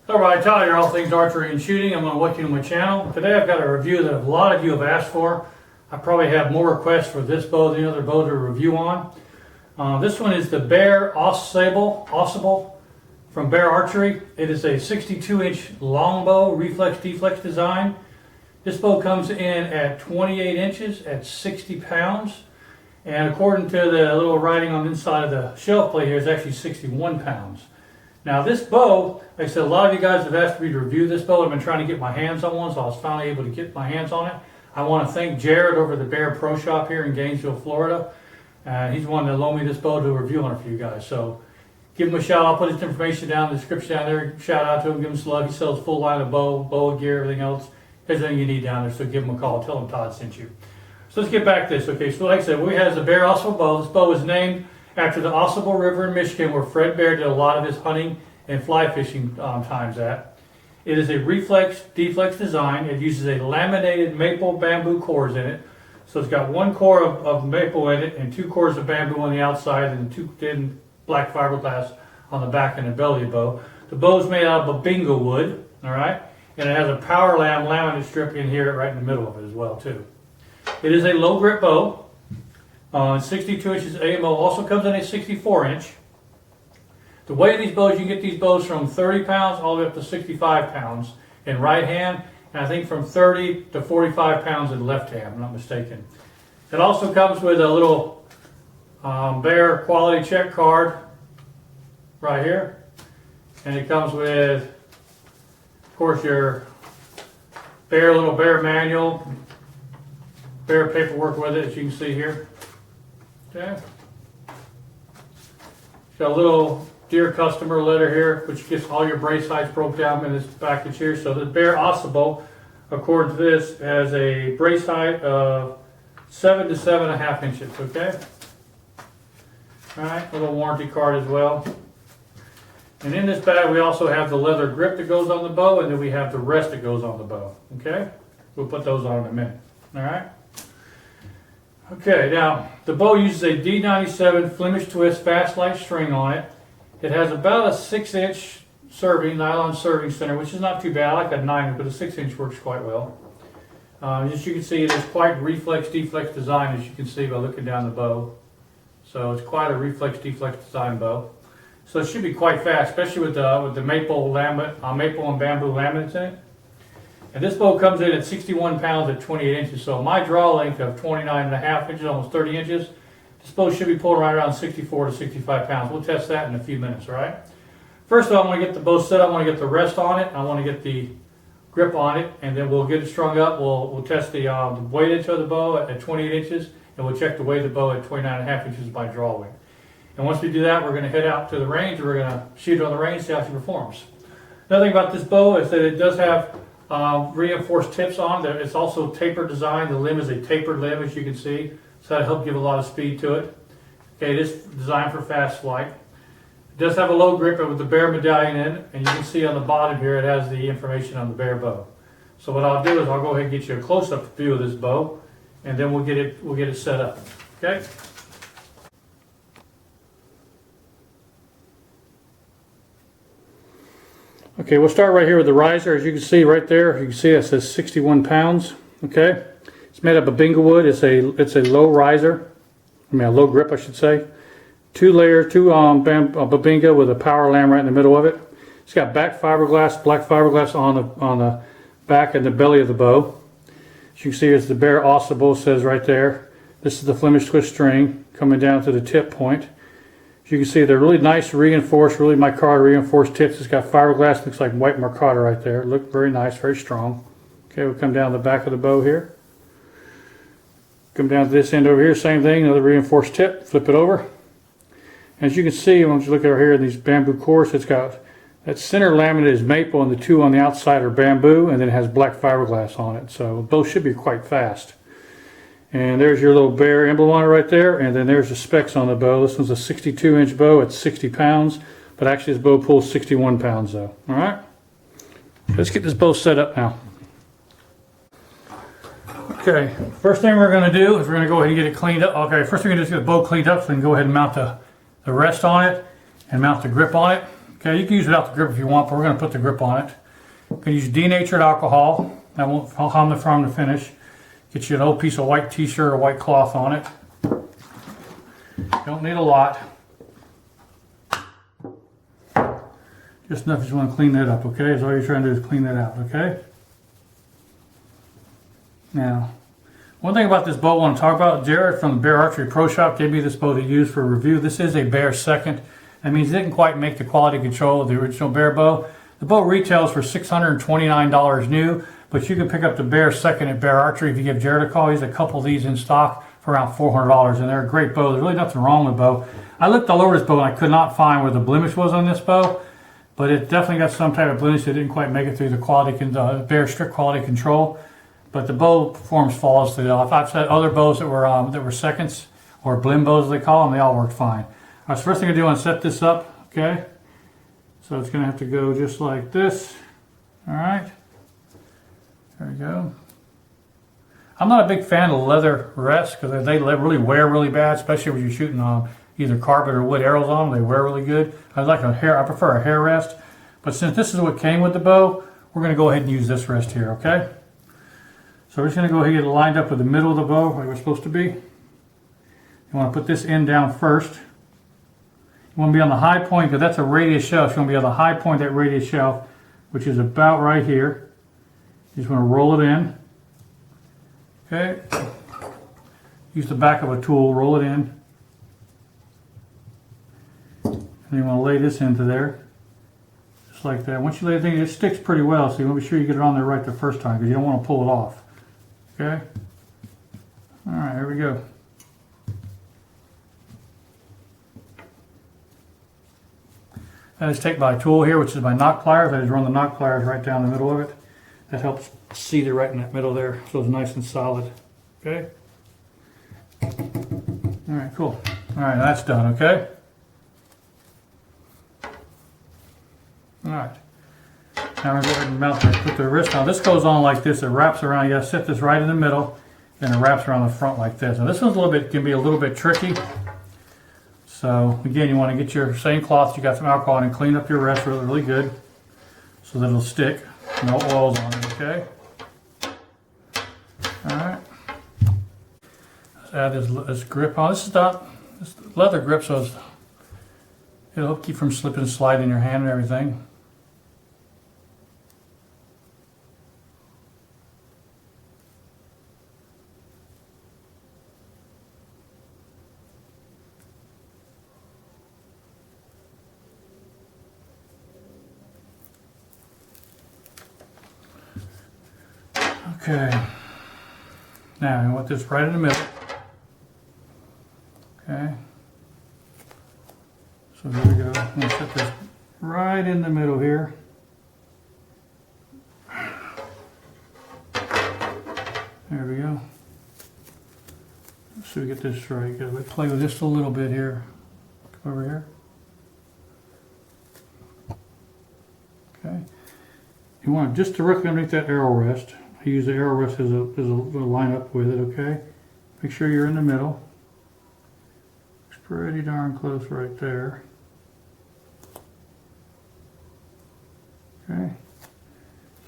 Alright, Tyler, all things archery and shooting. I'm going to welcome you to my channel. Today I've got a review that a lot of you have asked for. I probably have more requests for this bow than the other bow to review on. This one is the Bear Au Sable from Bear Archery. It is a 62-inch longbow, reflex-deflex design. This bow comes in at 28 inches at 60 pounds. And according to the little writing on the inside of the shelf plate here, it's actually 61 pounds. Now this bow, like I said, a lot of you guys have asked me to review this bow. I've been trying to get my hands on one, so I was finally able to get my hands on it. I want to thank Jarad over the Bear Pro Shop here in Gainesville, Florida. He's the one that loaned me this bow to review on it for you guys. So give him a shout. I'll put his information down in the description down there. Shout out to him, give him some love. He sells full line of bow gear, everything else. Everything you need down there, so give him a call. Tell him Todd sent you. So let's get back to this. Okay, so like I said, we have the Bear Au Sable bow. This bow was named after the Au Sable River in Michigan, where Fred Bear did a lot of his hunting and fly fishing times at. It is a reflex-deflex design. It uses a laminated maple bamboo cores in it. So it's got one core of maple in it and two cores of bamboo on the outside and two thin black fiberglass on the back and the belly of the bow. The bow is made out of babinga wood, all right? And it has a power lamb laminate strip in here right in the middle of it as well too. It is a low grip bow, 62 inches AMO, also comes in a 64 inch. The weight of these bows, you can get these bows from 30 pounds all the way up to 65 pounds in right hand, and I think from 30 to 45 pounds in left hand, if I'm not mistaken. It also comes with a little Bear quality check card right here, and it comes with, of course, your little Bear manual, Bear paperwork with it, as you can see here. Okay. It's got a little dear customer letter here, which gets all your brace heights broke down in this package here. So the Bear Au Sable, according to this, has a brace height of 7 to 7.5 inches. Okay. All right, a little warranty card as well. And in this bag, we also have the leather grip that goes on the bow, and then we have the rest that goes on the bow. Okay, we'll put those on in a minute. All right. Okay, now the bow uses a D97 Flemish twist fast light string on it. It has about a 6-inch nylon serving center, which is not too bad. I like a 9, but a 6-inch works quite well. As you can see, it is quite reflex-deflex design, as you can see by looking down the bow. So it's quite a reflex-deflex design bow. So it should be quite fast, especially with the maple and bamboo laminates in it. And this bow comes in at 61 pounds at 28 inches. So my draw length of 29.5 inches, almost 30 inches, this bow should be pulling right around 64 to 65 pounds. We'll test that in a few minutes, all right? First of all, I want to get the bow set up. I want to get the rest on it. I want to get the grip on it, and then we'll get it strung up. We'll test the weightage of the bow at 28 inches, and we'll check the weight of the bow at 29.5 inches by draw weight. And once we do that, we're going to head out to the range. We're going to shoot it on the range, see how she performs. Another thing about this bow is that it does have reinforced tips on it. It's also taper design. The limb is a tapered limb, as you can see. So that'll help give a lot of speed to it. Okay, it is designed for fast flight. It does have a low grip with the Bear medallion in it, and you can see on the bottom here it has the information on the Bear bow. So what I'll do is I'll go ahead and get you a close-up view of this bow, and then we'll get it set up. Okay. Okay, we'll start right here with the riser. As you can see right there, you can see it says 61 pounds. Okay, it's made up of babinga wood. It's a low riser. A low grip, I should say. Two babinga with a power lamb right in the middle of it. It's got black fiberglass on the back and the belly of the bow. As you can see, it's the Bear Au Sable, says right there. This is the Flemish twist string coming down to the tip point. As you can see, they're really nice, reinforced, really micarta reinforced tips. It's got fiberglass, looks like white micarta right there. Look very nice, very strong. Okay, we'll come down the back of the bow here. Come down to this end over here, same thing, another reinforced tip, flip it over. As you can see, once you look over here in these bamboo cores, it's got that center laminate is maple and the two on the outside are bamboo, and then it has black fiberglass on it. So both should be quite fast. And there's your little Bear emblem on it right there, and then there's the specs on the bow. This one's a 62-inch bow at 60 pounds, but actually this bow pulls 61 pounds though. All right, let's get this bow set up now. Okay, first thing we're going to do is we're going to go ahead and get it cleaned up. Okay, first we're going to get the bow cleaned up so we can go ahead and mount the rest on it and mount the grip on it. Okay, you can use it without the grip if you want, but we're going to put the grip on it. You can use denatured alcohol. That won't harm the from the finish. Get you an old piece of white t-shirt or white cloth on it. Don't need a lot. Just enough if you want to clean that up, okay? That's all you're trying to do is clean that out, okay? Now, one thing about this bow I want to talk about, Jarad from the Bear Archery Pro Shop gave me this bow to use for review. This is a Bear second. That means it didn't quite make the quality control of the original Bear bow. The bow retails for $629 new, but you can pick up the Bear second at Bear Archery if you give Jarad a call. He's a couple of these in stock for around $400, and they're a great bow. There's really nothing wrong with the bow. I looked all over this bow and I could not find where the blemish was on this bow, but it definitely got some type of blemish that didn't quite make it through the quality, Bear strict quality control. But the bow performs flawlessly. I've had other bows that were seconds, or blem bows as they call them. They all worked fine. All right, so first thing I do, I want to set this up. Okay, so it's going to have to go just like this. All right, there we go. I'm not a big fan of leather rests because they really wear really bad, especially when you're shooting either carbon or wood arrows on them. They wear really good. I prefer a hair rest, but since this is what came with the bow, we're going to go ahead and use this rest here. Okay. So we're just going to go ahead and get it lined up with the middle of the bow like we're supposed to be. You want to put this end down first. You want to be on the high point because that's a radius shelf. You want to be on the high point of that radius shelf, which is about right here. You just want to roll it in. Okay. Use the back of a tool, roll it in. And you want to lay this into there. Just like that. Once you lay it in, it sticks pretty well, so you want to be sure you get it on there right the first time because you don't want to pull it off. Okay. All right, here we go. I just take my tool here, which is my knock pliers. I just run the knock pliers right down the middle of it. That helps seat it right in that middle there, so it's nice and solid. Okay. All right, cool. All right, that's done. Okay. All right. Now we're going to go ahead and mount put the wrist on. This goes on like this. It wraps around. You got to set this right in the middle, and it wraps around the front like this. Now this one's can be a little bit tricky. So again, you want to get your same cloth you got some alcohol and clean up your wrist really good, so that it'll stick. No oils on it. Okay. All right. Let's add this grip on. This leather grip, so it'll keep from slipping and sliding in your hand and everything. Okay, now I want this right in the middle. Okay, so here we go. I'm going to set this right in the middle here. There we go. So we get this right. Got to play with just a little bit here. Come over here. Okay, you want it just directly underneath that arrow rest. I use the arrow rest as a line up with it, okay? Make sure you're in the middle. It's pretty darn close right there. Okay.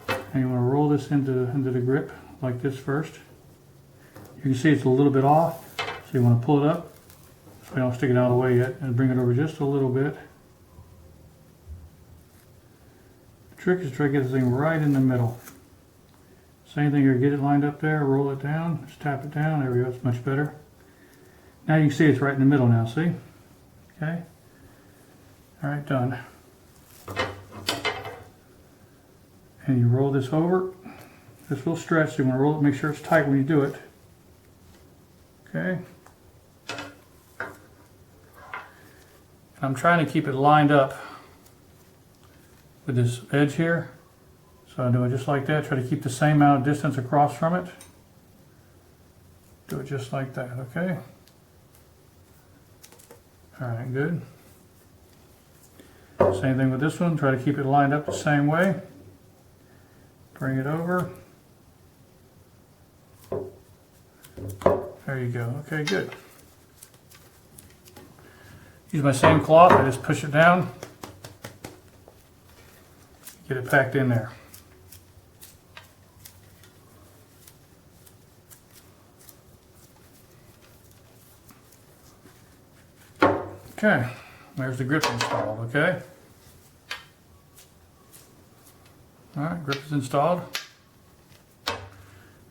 And you want to roll this into the grip like this first. You can see it's a little bit off, so you want to pull it up so you don't stick it out of the way yet, and bring it over just a little bit. The trick is to try to get this thing right in the middle. Same thing here, get it lined up there, roll it down, just tap it down, there we go, it's much better. Now you can see it's right in the middle now, see? Okay? Alright, done. And you roll this over. This will stretch, so you want to roll it, make sure it's tight when you do it. Okay? And I'm trying to keep it lined up with this edge here. So I do it just like that, try to keep the same amount of distance across from it. Do it just like that, okay? Alright, good. Same thing with this one, try to keep it lined up the same way. Bring it over. There you go, okay, good. Use my same cloth, I just push it down. get it packed in there. Okay, there's the grip installed, okay? Alright, grip is installed.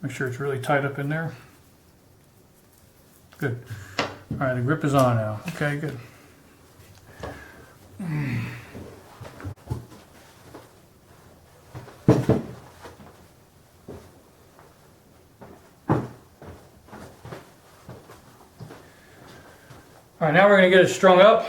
Make sure it's really tight up in there. Good. Alright, the grip is on now. Okay, good. Alright, now we're going to get it strung up.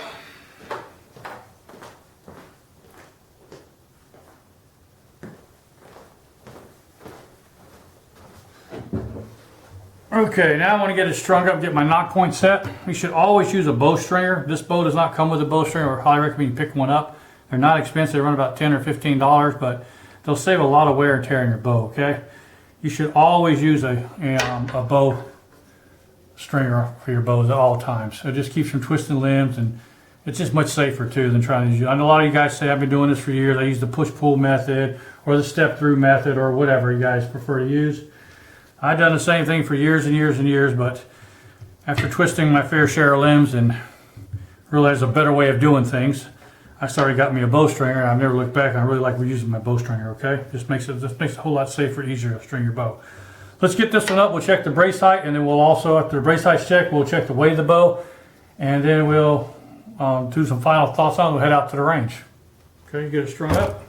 Okay, now I want to get it strung up, get my knock point set. You should always use a bow stringer. This bow does not come with a bow stringer, or highly recommend you pick one up. They're not expensive, they run about $10 or $15, but they'll save a lot of wear and tear in your bow, okay? You should always use a bow stringer for your bows at all times. It just keeps from twisting limbs, and it's just much safer too than trying to use. I know a lot of you guys say, I've been doing this for years, I use the push-pull method or the step-through method or whatever you guys prefer to use. I've done the same thing for years and years and years, but after twisting my fair share of limbs and realized a better way of doing things, I started got me a bow stringer. I've never looked back. I really like reusing my bow stringer, okay? Just makes it a whole lot safer and easier to string your bow. Let's get this one up. We'll check the brace height, and then we'll also, after the brace height's checked, we'll check the weight of the bow, and then we'll do some final thoughts on it. We'll head out to the range. Okay, get it strung up.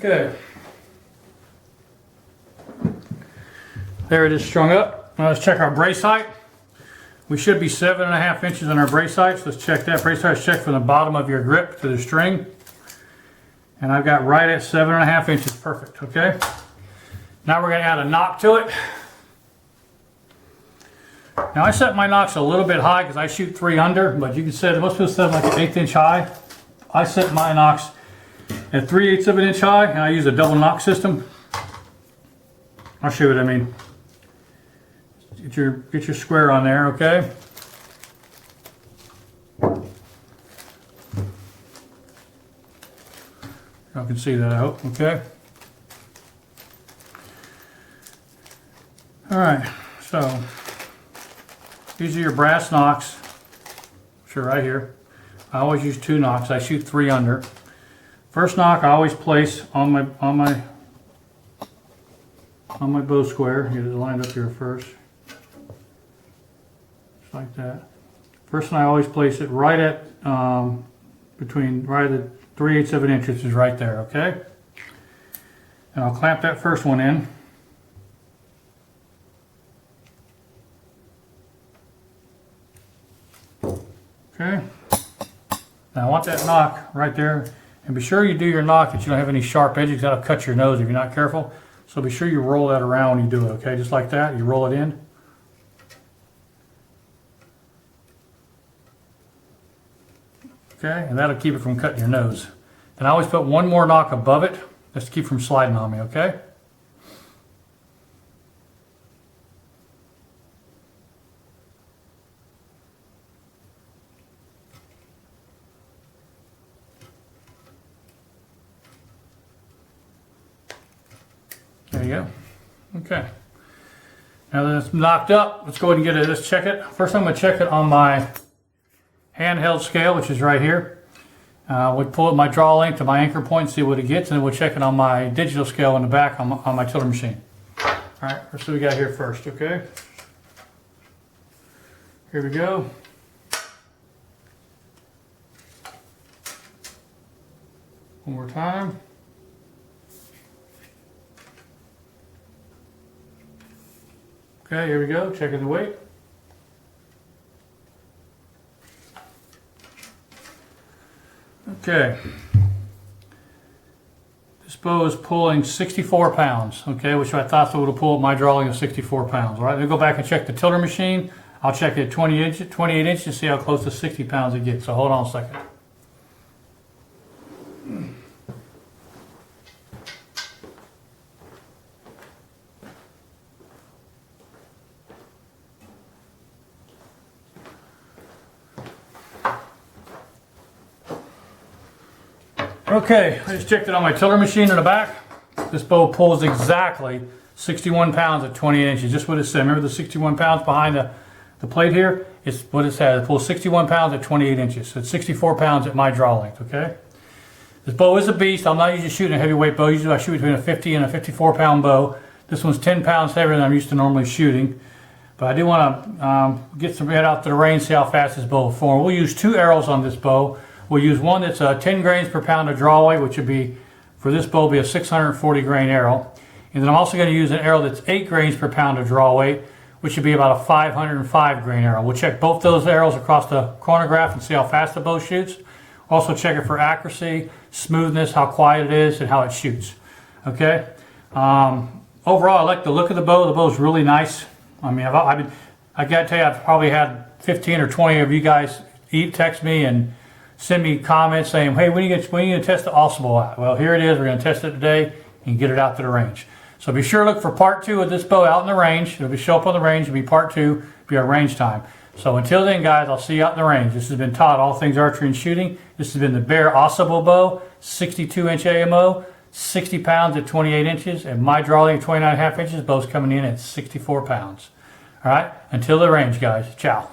Okay. There it is strung up. Now let's check our brace height. We should be 7.5 inches on our brace height. So let's check that. Brace height is checked from the bottom of your grip to the string. And I've got right at 7.5 inches. Perfect. Okay. Now we're going to add a knock to it. Now I set my knocks a little bit high because I shoot 3 under, but you can set, most people set them like an 1/8 inch high. I set my knocks at 3/8 of an inch high, and I use a double knock system. I'll show you what I mean. Get your square on there, okay? Y'all can see that out, okay? All right, so these are your brass knocks. Sure, right here. I always use 2 knocks. I shoot 3 under. First knock I always place on my bow square. Get it lined up here first, just like that. First one I always place it right at between right at 3/8 of an inch, which is right there. Okay, and I'll clamp that first one in. Okay. Now I want that knock right there. And be sure you do your knock that you don't have any sharp edges. That'll cut your nose if you're not careful. So be sure you roll that around when you do it, okay? Just like that, you roll it in. Okay, and that'll keep it from cutting your nose. And I always put one more knock above it, just to keep it from sliding on me, okay? There you go. Okay. Now that it's knocked up, let's go ahead and get it. Let's check it. First, I'm going to check it on my handheld scale, which is right here. We'll pull up my draw length to my anchor point and see what it gets, and then we'll check it on my digital scale in the back on my tiller machine. All right, let's see what we got here first, okay? Here we go. One more time. Okay, here we go, checking the weight. Okay. This bow is pulling 64 pounds, okay, which I thought would have pulled my drawing of 64 pounds. All right, let me go back and check the tilter machine. I'll check it at 28 inches to see how close to 60 pounds it gets. So hold on a second. Okay, I just checked it on my tiller machine in the back. This bow pulls exactly 61 pounds at 28 inches, just what it said. Remember the 61 pounds behind the plate here? It's what it says. It pulls 61 pounds at 28 inches. So it's 64 pounds at my draw length, okay? This bow is a beast. I'm not usually shooting a heavyweight bow. Usually I shoot between a 50 and a 54 pound bow. This one's 10 pounds heavier than I'm used to normally shooting. But I do want to get some head out to the range, see how fast this bow will form. We'll use 2 arrows on this bow. We'll use one that's 10 grains per pound of draw weight, which would be, for this bow, be a 640 grain arrow. And then I'm also going to use an arrow that's 8 grains per pound of draw weight, which would be about a 505 grain arrow. We'll check both those arrows across the chronograph and see how fast the bow shoots. Also check it for accuracy, smoothness, how quiet it is, and how it shoots. Okay. Overall, I like the look of the bow. The bow is really nice. I mean, I got to tell you, I've probably had 15 or 20 of you guys text me and send me comments saying, hey, when are you going to test the Au Sable out? Well, here it is. We're going to test it today and get it out to the range. So be sure to look for part 2 of this bow out in the range. It'll show up on the range. It'll be part 2, be our range time. So until then, guys, I'll see you out in the range. This has been Todd, All Things Archery and Shooting. This has been the Bear Au Sable bow, 62-inch AMO, 60 pounds at 28 inches, and my draw length 29.5 inches. Bow's coming in at 64 pounds. All right, until the range, guys. Ciao.